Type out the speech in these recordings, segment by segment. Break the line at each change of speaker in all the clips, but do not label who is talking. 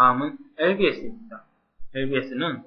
다음은 LBS입니다. LBS는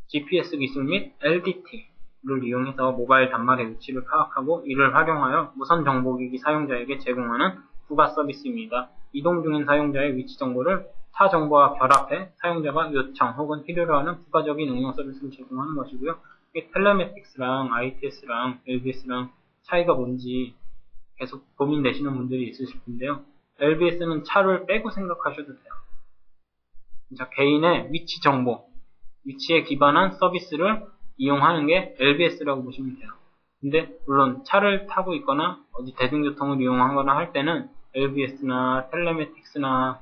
GPS 기술 및 LDT를 이용해서 모바일 단말의 위치를 파악하고 이를 활용하여 무선 정보기기 사용자에게 제공하는 부가 서비스입니다. 이동 중인 사용자의 위치 정보를 타 정보와 결합해 사용자가 요청 혹은 필요로 하는 부가적인 응용 서비스를 제공하는 것이고요. 이게 텔레매틱스랑 ITS랑 LBS랑 차이가 뭔지 계속 고민되시는 분들이 있으실 텐데요. LBS는 차를 빼고 생각하셔도 돼요. 자, 개인의 위치 정보, 위치에 기반한 서비스를 이용하는 게 LBS라고 보시면 돼요. 근데 물론 차를 타고 있거나 어디 대중교통을 이용하거나 할 때는 LBS나 텔레매틱스나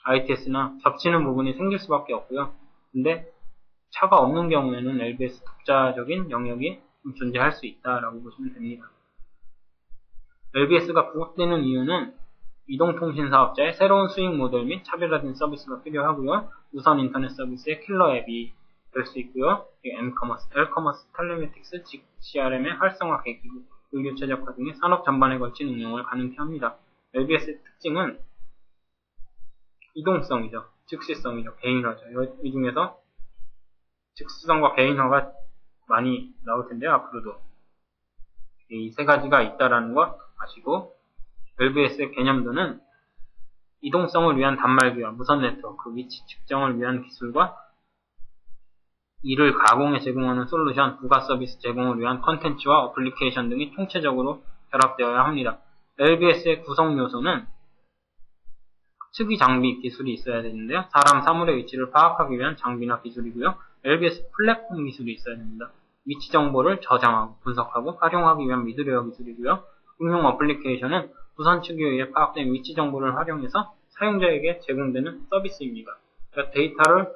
ITS나 겹치는 부분이 생길 수밖에 없고요. 근데 차가 없는 경우에는 LBS 독자적인 영역이 좀 존재할 수 있다라고 보시면 됩니다. LBS가 부각되는 이유는 이동통신 사업자의 새로운 수익 모델 및 차별화된 서비스가 필요하고요. 무선 인터넷 서비스의 킬러 앱이 될 수 있고요. M커머스, L커머스, 텔레매틱스, CRM의 활성화 계기고 의료 최적화 등의 산업 전반에 걸친 응용을 가능케 합니다. LBS의 특징은 이동성이죠. 즉시성이죠. 개인화죠. 이 중에서 즉시성과 개인화가 많이 나올 텐데요. 앞으로도 이 세 가지가 있다라는 것 아시고, LBS의 개념도는 이동성을 위한 단말기와 무선 네트워크, 위치 측정을 위한 기술과 이를 가공해 제공하는 솔루션, 부가 서비스 제공을 위한 컨텐츠와 어플리케이션 등이 총체적으로 결합되어야 합니다. LBS의 구성 요소는 특이 장비 기술이 있어야 되는데요. 사람, 사물의 위치를 파악하기 위한 장비나 기술이고요. LBS 플랫폼 기술이 있어야 됩니다. 위치 정보를 저장하고 분석하고 활용하기 위한 미드웨어 기술이고요. 응용 어플리케이션은 무선 측에 의해 파악된 위치 정보를 활용해서 사용자에게 제공되는 서비스입니다. 그러니까 데이터를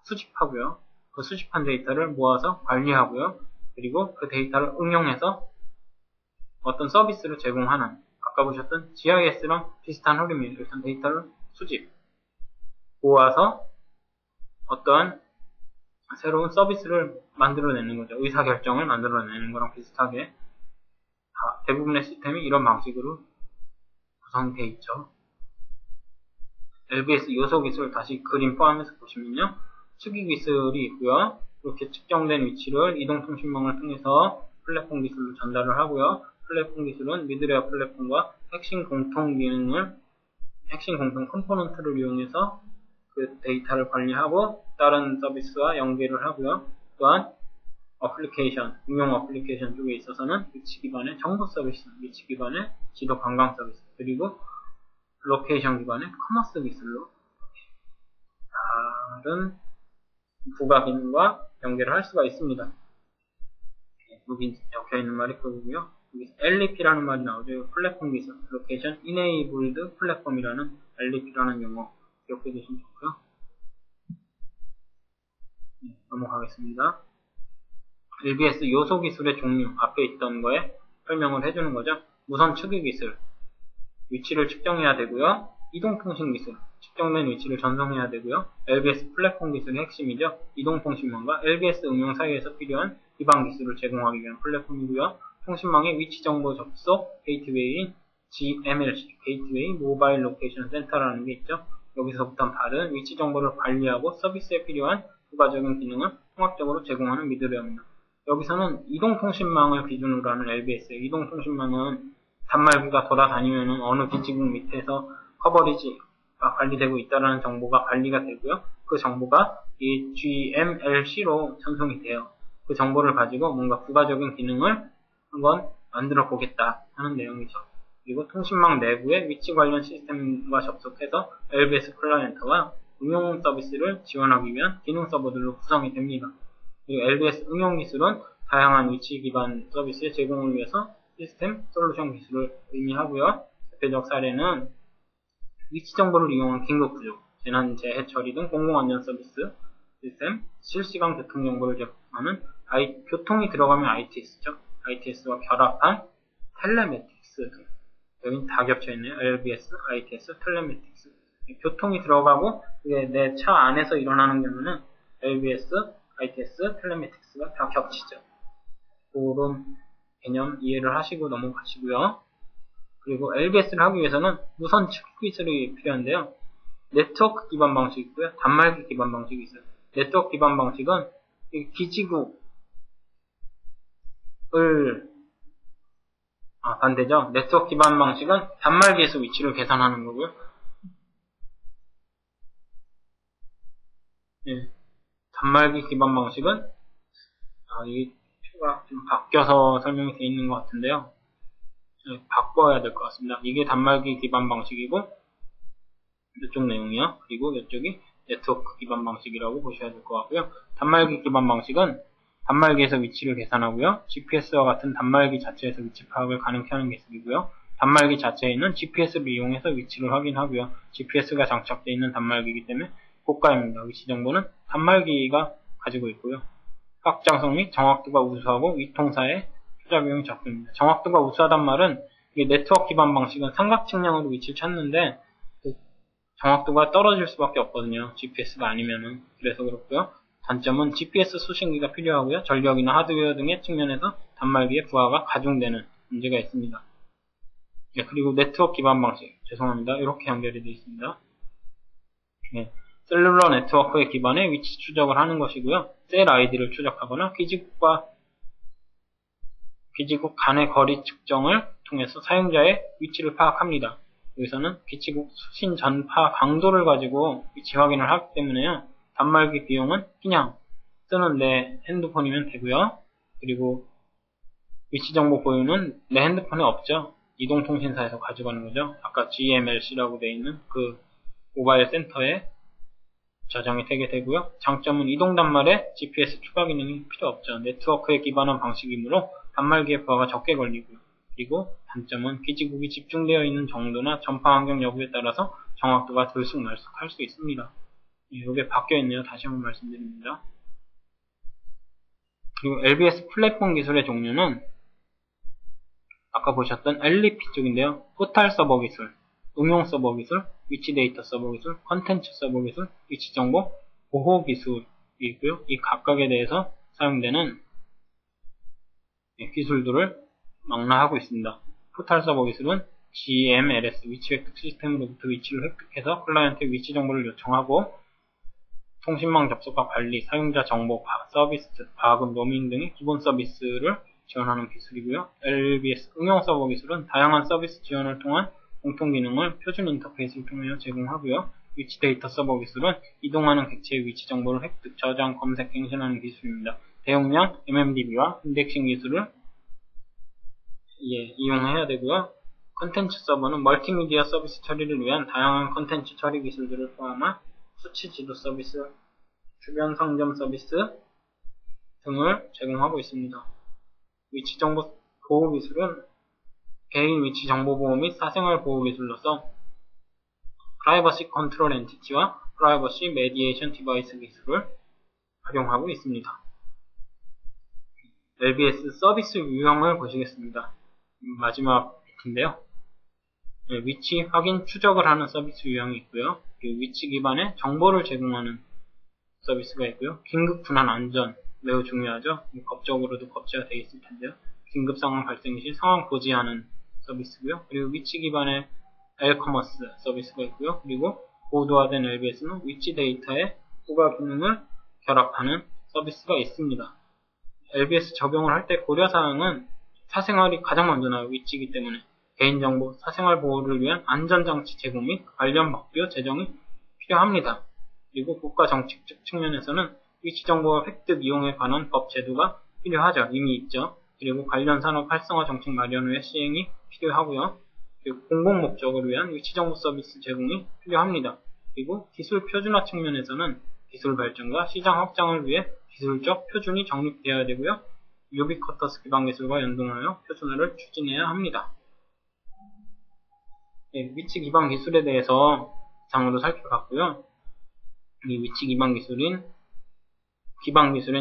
수집하고요. 그 수집한 데이터를 모아서 관리하고요. 그리고 그 데이터를 응용해서 어떤 서비스를 제공하는, 아까 보셨던 GIS랑 비슷한 흐름이에요. 일단 데이터를 수집, 모아서 어떠한 새로운 서비스를 만들어내는 거죠. 의사결정을 만들어내는 거랑 비슷하게 대부분의 시스템이 이런 방식으로 구성되어 있죠. LBS 요소 기술 다시 그림 포함해서 보시면요. 측이 기술이 있고요. 이렇게 측정된 위치를 이동통신망을 통해서 플랫폼 기술로 전달을 하고요. 플랫폼 기술은 미드웨어 플랫폼과 핵심 공통 컴포넌트를 이용해서 그 데이터를 관리하고 다른 서비스와 연계를 하고요. 또한 어플리케이션, 응용 어플리케이션 쪽에 있어서는 위치 기반의 정보 서비스, 위치 기반의 지도 관광 서비스, 그리고 로케이션 기반의 커머스 기술로 다른 부가 기능과 연계를 할 수가 있습니다. 여기 적혀있는 말이 그거고요. 여기 LEP라는 말이 나오죠. 플랫폼 기술, 로케이션 이네이블드 플랫폼이라는 LEP라는 용어 기억해 두시면 좋고요. 넘어가겠습니다. LBS 요소 기술의 종류, 앞에 있던 거에 설명을 해주는 거죠. 무선 측의 기술, 위치를 측정해야 되고요. 이동통신 기술, 측정된 위치를 전송해야 되고요. LBS 플랫폼 기술의 핵심이죠. 이동통신망과 LBS 응용 사이에서 필요한 기반 기술을 제공하기 위한 플랫폼이고요. 통신망의 위치 정보 접속 게이트웨이인 GMLC, 게이트웨이 모바일 로케이션 센터라는 게 있죠. 여기서부터 다른 위치 정보를 관리하고 서비스에 필요한 부가적인 기능을 통합적으로 제공하는 미드웨어입니다. 여기서는 이동통신망을 기준으로 하는 LBS의 이동통신망은 단말기가 돌아다니면 어느 기지국 밑에서 커버리지가 관리되고 있다는 정보가 관리가 되고요. 그 정보가 이 GMLC로 전송이 돼요. 그 정보를 가지고 뭔가 부가적인 기능을 한번 만들어 보겠다 하는 내용이죠. 그리고 통신망 내부의 위치 관련 시스템과 접속해서 LBS 클라이언트와 응용 서비스를 지원하기 위한 기능 서버들로 구성이 됩니다. 그리고 LBS 응용 기술은 다양한 위치 기반 서비스의 제공을 위해서 시스템, 솔루션 기술을 의미하고요. 대표적 사례는 위치 정보를 이용한 긴급구조, 재난, 재해 처리 등 공공안전 서비스 시스템, 실시간 교통 정보를 제공하는 교통이 들어가면 ITS죠. ITS와 결합한 텔레매틱스 등. 여긴 다 겹쳐있네요. LBS, ITS, 텔레매틱스. 교통이 들어가고 그게 내 차 안에서 일어나는 경우는 LBS, ITS, 텔레매틱스가 다 겹치죠. 그런 개념 이해를 하시고 넘어가시고요. 그리고 LBS를 하기 위해서는 무선 측 기술이 필요한데요. 네트워크 기반 방식이 있고요. 단말기 기반 방식이 있어요. 네트워크 기반 방식은 이 기지국을 반대죠. 네트워크 기반 방식은 단말기에서 위치를 계산하는 거고요. 예, 단말기 기반 방식은 이 표가 좀 바뀌어서 설명이 되어 있는 것 같은데요. 예, 바꿔야 될 것 같습니다. 이게 단말기 기반 방식이고 이쪽 내용이요. 그리고 이쪽이 네트워크 기반 방식이라고 보셔야 될 것 같고요. 단말기 기반 방식은 단말기에서 위치를 계산하고요. GPS와 같은 단말기 자체에서 위치 파악을 가능케 하는 기술이고요. 단말기 자체에 있는 GPS를 이용해서 위치를 확인하고요. GPS가 장착되어 있는 단말기이기 때문에 고가입니다. 위치 정보는 단말기가 가지고 있고요. 확장성 및 정확도가 우수하고 위통사의 투자 비용이 적습니다. 정확도가 우수하단 말은 이게 네트워크 기반 방식은 삼각 측량으로 위치를 찾는데 정확도가 떨어질 수밖에 없거든요. GPS가 아니면은. 그래서 그렇고요. 단점은 GPS 수신기가 필요하고요. 전력이나 하드웨어 등의 측면에서 단말기의 부하가 가중되는 문제가 있습니다. 네, 그리고 네트워크 기반 방식. 죄송합니다. 이렇게 연결이 되어 있습니다. 네, 셀룰러 네트워크에 기반해 위치 추적을 하는 것이고요. 셀 아이디를 추적하거나 기지국 간의 거리 측정을 통해서 사용자의 위치를 파악합니다. 여기서는 기지국 수신 전파 강도를 가지고 위치 확인을 하기 때문에요. 단말기 비용은 그냥 쓰는 내 핸드폰이면 되고요. 그리고 위치 정보 보유는 내 핸드폰에 없죠. 이동통신사에서 가져가는 거죠. 아까 GMLC라고 되어 있는 그 모바일 센터에 저장이 되게 되고요. 장점은 이동 단말에 GPS 추가 기능이 필요 없죠. 네트워크에 기반한 방식이므로 단말기의 부하가 적게 걸리고요. 그리고 단점은 기지국이 집중되어 있는 정도나 전파 환경 여부에 따라서 정확도가 들쑥날쑥할 수 있습니다. 이게 바뀌어 있네요. 다시 한번 말씀드립니다. 그리고 LBS 플랫폼 기술의 종류는 아까 보셨던 LEP 쪽인데요. 포탈 서버 기술, 응용 서버 기술, 위치 데이터 서버 기술, 컨텐츠 서버 기술, 위치 정보 보호 기술이고요. 이 각각에 대해서 사용되는 기술들을 망라하고 있습니다. 포탈 서버 기술은 GMLS 위치 획득 시스템으로부터 위치를 획득해서 클라이언트의 위치 정보를 요청하고 통신망 접속과 관리, 사용자 정보, 서비스, 파급, 로밍 등의 기본 서비스를 지원하는 기술이고요. LBS 응용 서버 기술은 다양한 서비스 지원을 통한 공통 기능을 표준 인터페이스를 통해 제공하고요. 위치 데이터 서버 기술은 이동하는 객체의 위치 정보를 획득, 저장, 검색, 갱신하는 기술입니다. 대용량 MMDB와 인덱싱 기술을 이용해야 되고요. 컨텐츠 서버는 멀티미디어 서비스 처리를 위한 다양한 컨텐츠 처리 기술들을 포함한 수치 지도 서비스, 주변 상점 서비스 등을 제공하고 있습니다. 위치 정보 보호 기술은 개인 위치 정보 보호 및 사생활 보호 기술로서 프라이버시 컨트롤 엔티티와 프라이버시 메디에이션 디바이스 기술을 활용하고 있습니다. LBS 서비스 유형을 보시겠습니다. 마지막 비트인데요. 위치 확인 추적을 하는 서비스 유형이 있고요. 그리고 위치 기반의 정보를 제공하는 서비스가 있고요. 긴급 분할 안전 매우 중요하죠. 법적으로도 법제가 되어 있을 텐데요. 긴급 상황 발생 시 상황 고지하는 서비스고요. 그리고 위치 기반의 L-커머스 서비스가 있고요. 그리고 고도화된 LBS는 위치 데이터에 부가 기능을 결합하는 서비스가 있습니다. LBS 적용을 할 때 고려사항은 사생활이 가장 먼저 나와요. 위치이기 때문에 개인정보, 사생활 보호를 위한 안전장치 제공 및 관련 법규 제정이 필요합니다. 그리고 국가정책적 측면에서는 위치정보와 획득 이용에 관한 법 제도가 필요하죠. 이미 있죠. 그리고 관련 산업 활성화 정책 마련 후에 시행이 필요하고요. 그리고 공공목적을 위한 위치정보 서비스 제공이 필요합니다. 그리고 기술 표준화 측면에서는 기술 발전과 시장 확장을 위해 기술적 표준이 정립되어야 되고요. 유비쿼터스 기반 기술과 연동하여 표준화를 추진해야 합니다. 위치 기반 기술에 대해서 이상으로 살펴봤고요. 이 위치 기반 기술인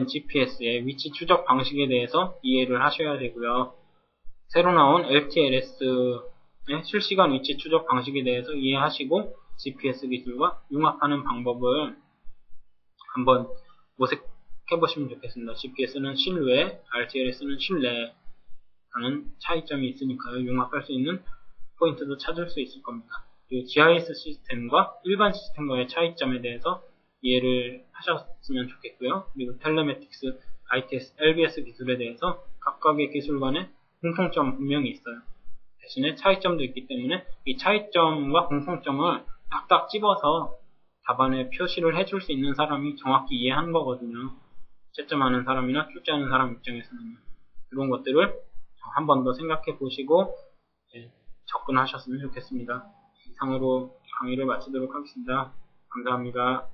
GPS의 위치 추적 방식에 대해서 이해를 하셔야 되고요. 새로 나온 LTLS의 실시간 위치 추적 방식에 대해서 이해하시고 GPS 기술과 융합하는 방법을 한번 모색해보시면 좋겠습니다. GPS는 실외, RTLS는 실내라는 차이점이 있으니까요. 융합할 수 있는 포인트도 찾을 수 있을 겁니다. 그리고 GIS 시스템과 일반 시스템과의 차이점에 대해서 이해를 하셨으면 좋겠고요. 그리고 텔레매틱스, ITS, LBS 기술에 대해서 각각의 기술 간의 공통점 분명히 있어요. 대신에 차이점도 있기 때문에 이 차이점과 공통점을 딱딱 집어서 답안에 표시를 해줄 수 있는 사람이 정확히 이해하는 거거든요. 채점하는 사람이나 출제하는 사람 입장에서는 이런 것들을 한 번 더 생각해 보시고 접근하셨으면 좋겠습니다. 이상으로 강의를 마치도록 하겠습니다. 감사합니다.